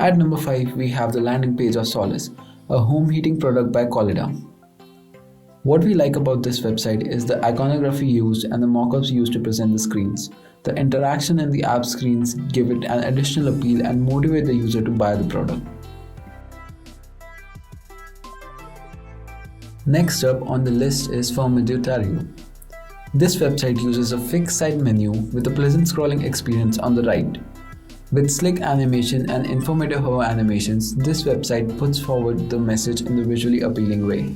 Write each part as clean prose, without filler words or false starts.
At number 5, we have the landing page of Solace, a home heating product by Colida. What we like about this website is the iconography used and the mockups used to present the screens. The interaction in the app screens give it an additional appeal and motivate the user to buy the product. Next up on the list is Himitsu. This website uses a fixed side menu with a pleasant scrolling experience on the right. With slick animation and informative hover animations, this website puts forward the message in a visually appealing way.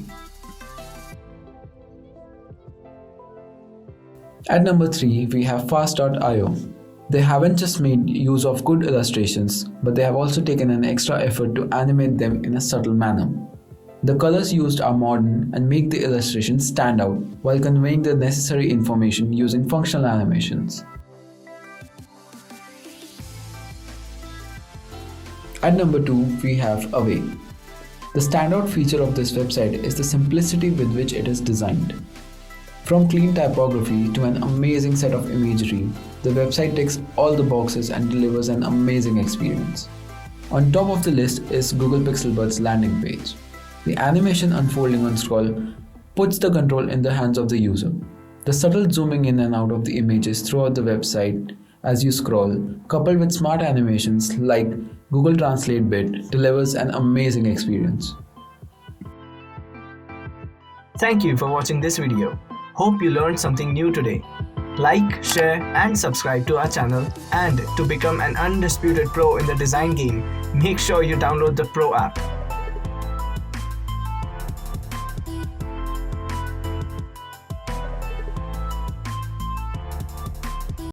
At number 3, we have FastOnIo. They haven't just made use of good illustrations, but they have also taken an extra effort to animate them in a subtle manner. The colors used are modern and make the illustrations stand out while conveying the necessary information using functional animations. At number 2, we have Away. The standout feature of this website is the simplicity with which it is designed. From clean typography to an amazing set of imagery, the website ticks all the boxes and delivers an amazing experience. On top of the list is Google Pixel Buds landing page. The animation unfolding on scroll puts the control in the hands of the user. The subtle zooming in and out of the images throughout the website as you scroll, coupled with smart animations like Google Translate Bit, delivers an amazing experience. Thank you for watching this video. Hope you learned something new today. Like, share and subscribe to our channel, and to become an undisputed pro in the design game, make sure you download the ProApp.